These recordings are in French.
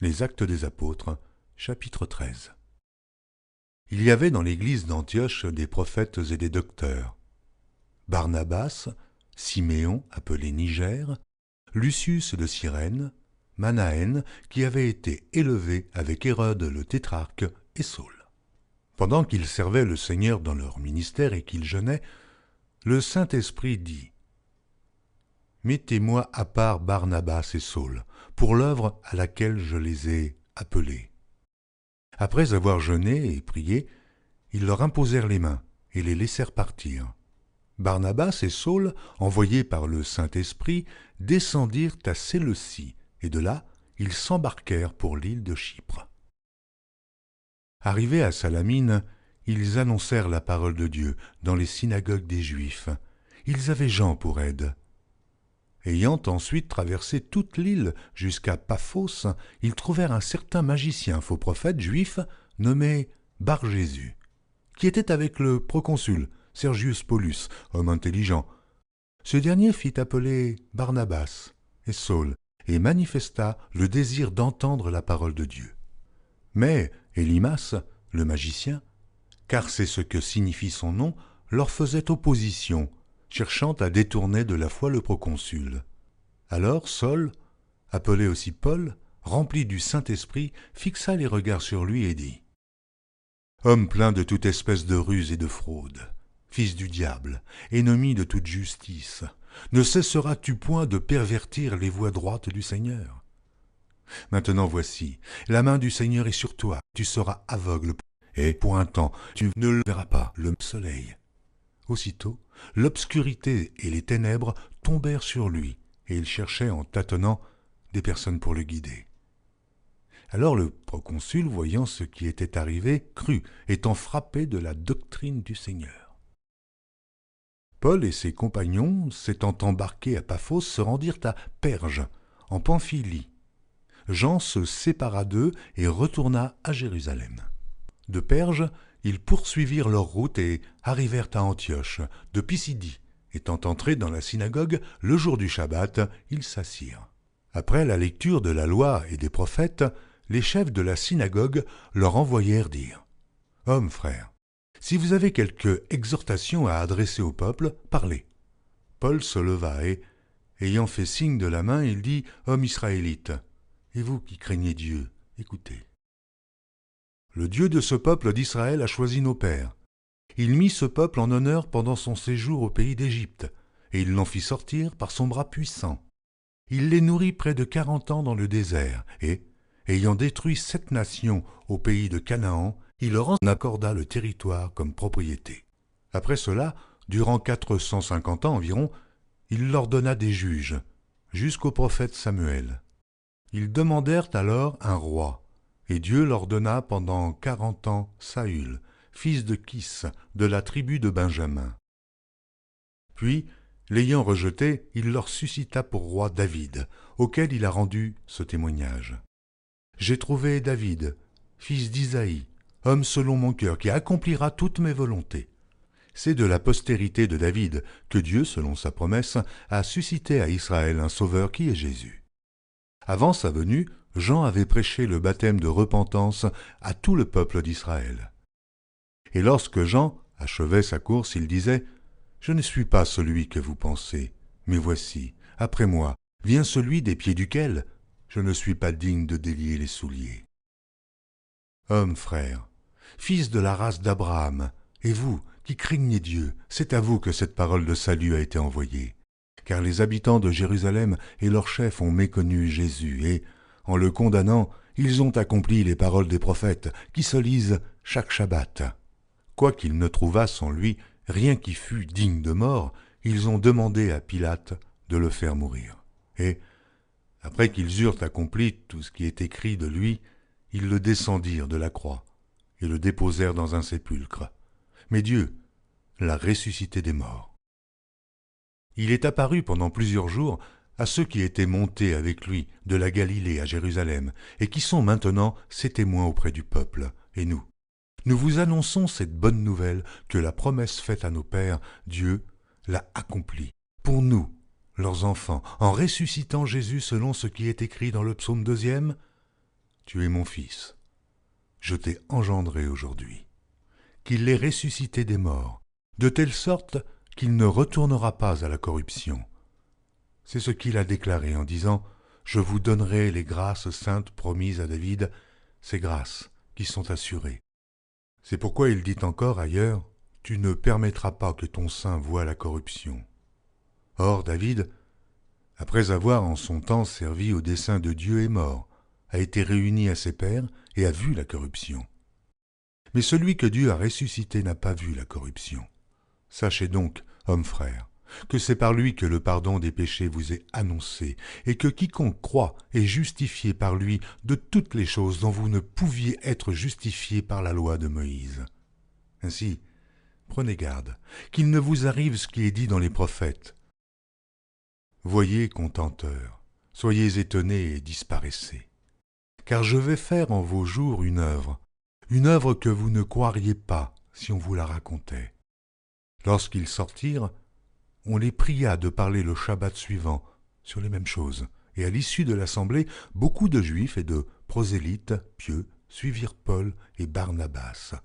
Les Actes des Apôtres, chapitre 13. Il y avait dans l'église d'Antioche des prophètes et des docteurs. Barnabas, Siméon, appelé Niger, Lucius de Cyrène, Manaën, qui avait été élevé avec Hérode le tétrarque, et Saul. Pendant qu'ils servaient le Seigneur dans leur ministère et qu'ils jeûnaient, le Saint-Esprit dit : « Mettez-moi à part Barnabas et Saul, pour l'œuvre à laquelle je les ai appelés. » Après avoir jeûné et prié, ils leur imposèrent les mains et les laissèrent partir. Barnabas et Saul, envoyés par le Saint-Esprit, descendirent à Séleucie, et de là, ils s'embarquèrent pour l'île de Chypre. Arrivés à Salamine, ils annoncèrent la parole de Dieu dans les synagogues des Juifs. Ils avaient Jean pour aide. Ayant ensuite traversé toute l'île jusqu'à Paphos, ils trouvèrent un certain magicien, faux prophète juif, nommé Bar-Jésus, qui était avec le proconsul Sergius Paulus, homme intelligent. Ce dernier fit appeler Barnabas et Saul et manifesta le désir d'entendre la parole de Dieu. Mais Élymas, le magicien, car c'est ce que signifie son nom, leur faisait opposition, cherchant à détourner de la foi le proconsul. Alors Saul, appelé aussi Paul, rempli du Saint-Esprit, fixa les regards sur lui et dit : « Homme plein de toute espèce de ruse et de fraude, fils du diable, ennemi de toute justice, ne cesseras-tu point de pervertir les voies droites du Seigneur ? Maintenant voici, la main du Seigneur est sur toi, tu seras aveugle, et pour un temps tu ne le verras pas le soleil. » Aussitôt, l'obscurité et les ténèbres tombèrent sur lui, et il cherchait en tâtonnant des personnes pour le guider. Alors le proconsul, voyant ce qui était arrivé, crut, étant frappé de la doctrine du Seigneur. Paul et ses compagnons, s'étant embarqués à Paphos, se rendirent à Perge, en Pamphylie. Jean se sépara d'eux et retourna à Jérusalem. De Perge, ils poursuivirent leur route et arrivèrent à Antioche, de Pisidie. Étant entrés dans la synagogue, le jour du Shabbat, ils s'assirent. Après la lecture de la loi et des prophètes, les chefs de la synagogue leur envoyèrent dire : « Hommes, frères, si vous avez quelque exhortation à adresser au peuple, parlez. » Paul se leva et, ayant fait signe de la main, il dit : « Hommes israélites, et vous qui craignez Dieu, écoutez. Le Dieu de ce peuple d'Israël a choisi nos pères. Il mit ce peuple en honneur pendant son séjour au pays d'Égypte, et il l'en fit sortir par son bras puissant. Il les nourrit près de 40 ans dans le désert, et, ayant détruit 7 nations au pays de Canaan, il leur en accorda le territoire comme propriété. Après cela, durant 450 ans environ, il leur donna des juges, jusqu'au prophète Samuel. Ils demandèrent alors un roi, et Dieu leur donna pendant 40 ans Saül, fils de Kis, de la tribu de Benjamin. Puis, l'ayant rejeté, il leur suscita pour roi David, auquel il a rendu ce témoignage. « J'ai trouvé David, fils d'Isaïe, homme selon mon cœur, qui accomplira toutes mes volontés. » C'est de la postérité de David que Dieu, selon sa promesse, a suscité à Israël un sauveur qui est Jésus. Avant sa venue, Jean avait prêché le baptême de repentance à tout le peuple d'Israël. Et lorsque Jean achevait sa course, il disait : « Je ne suis pas celui que vous pensez, mais voici, après moi, vient celui des pieds duquel je ne suis pas digne de délier les souliers. » Hommes, frères, fils de la race d'Abraham, et vous qui craignez Dieu, c'est à vous que cette parole de salut a été envoyée. Car les habitants de Jérusalem et leurs chefs ont méconnu Jésus, et, en le condamnant, ils ont accompli les paroles des prophètes qui se lisent chaque Shabbat. Quoiqu'ils ne trouvassent en lui rien qui fût digne de mort, ils ont demandé à Pilate de le faire mourir. Et, après qu'ils eurent accompli tout ce qui est écrit de lui, ils le descendirent de la croix et le déposèrent dans un sépulcre. Mais Dieu l'a ressuscité des morts. Il est apparu pendant plusieurs jours à ceux qui étaient montés avec lui de la Galilée à Jérusalem et qui sont maintenant ses témoins auprès du peuple, et nous. Nous vous annonçons cette bonne nouvelle que la promesse faite à nos pères, Dieu l'a accomplie pour nous, leurs enfants, en ressuscitant Jésus selon ce qui est écrit dans le psaume 2. tu es mon fils. Je t'ai engendré aujourd'hui. Qu'il l'ait ressuscité des morts, de telle sorte qu'il ne retournera pas à la corruption. C'est ce qu'il a déclaré en disant « Je vous donnerai les grâces saintes promises à David, ces grâces qui sont assurées. » C'est pourquoi il dit encore ailleurs « Tu ne permettras pas que ton sein voie la corruption. » Or David, après avoir en son temps servi au dessein de Dieu, est mort, a été réuni à ses pairs et a vu la corruption. Mais celui que Dieu a ressuscité n'a pas vu la corruption. Sachez donc, hommes frères, que c'est par lui que le pardon des péchés vous est annoncé, et que quiconque croit est justifié par lui de toutes les choses dont vous ne pouviez être justifiés par la loi de Moïse. Ainsi, prenez garde, qu'il ne vous arrive ce qui est dit dans les prophètes. Voyez, contenteurs, soyez étonnés et disparaissez. Car je vais faire en vos jours une œuvre que vous ne croiriez pas si on vous la racontait. Lorsqu'ils sortirent, on les pria de parler le Shabbat suivant sur les mêmes choses. Et à l'issue de l'assemblée, beaucoup de Juifs et de prosélytes pieux suivirent Paul et Barnabas,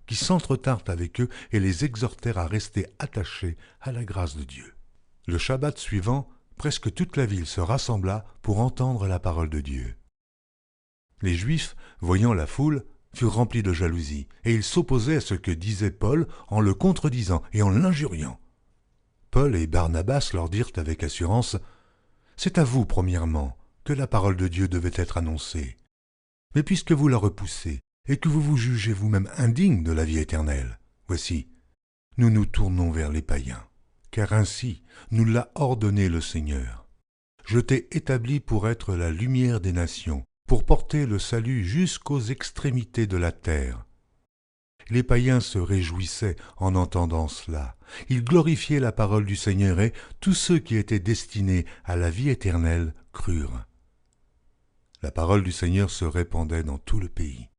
qui s'entretinrent avec eux et les exhortèrent à rester attachés à la grâce de Dieu. Le Shabbat suivant, presque toute la ville se rassembla pour entendre la parole de Dieu. Les Juifs, voyant la foule, furent remplis de jalousie, et ils s'opposaient à ce que disait Paul en le contredisant et en l'injuriant. Paul et Barnabas leur dirent avec assurance « C'est à vous, premièrement, que la parole de Dieu devait être annoncée. Mais puisque vous la repoussez, et que vous vous jugez vous-même indigne de la vie éternelle, voici, nous nous tournons vers les païens, car ainsi nous l'a ordonné le Seigneur. Je t'ai établi pour être la lumière des nations, pour porter le salut jusqu'aux extrémités de la terre. » Les païens se réjouissaient en entendant cela. Ils glorifiaient la parole du Seigneur et tous ceux qui étaient destinés à la vie éternelle crurent. La parole du Seigneur se répandait dans tout le pays.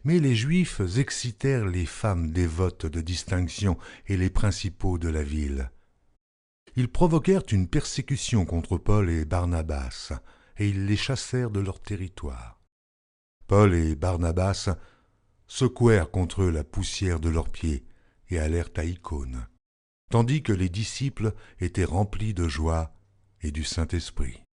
Mais les Juifs excitèrent les femmes dévotes de distinction et les principaux de la ville. Ils provoquèrent une persécution contre Paul et Barnabas, et ils les chassèrent de leur territoire. Paul et Barnabas secouèrent contre eux la poussière de leurs pieds et allèrent à Icône, tandis que les disciples étaient remplis de joie et du Saint-Esprit.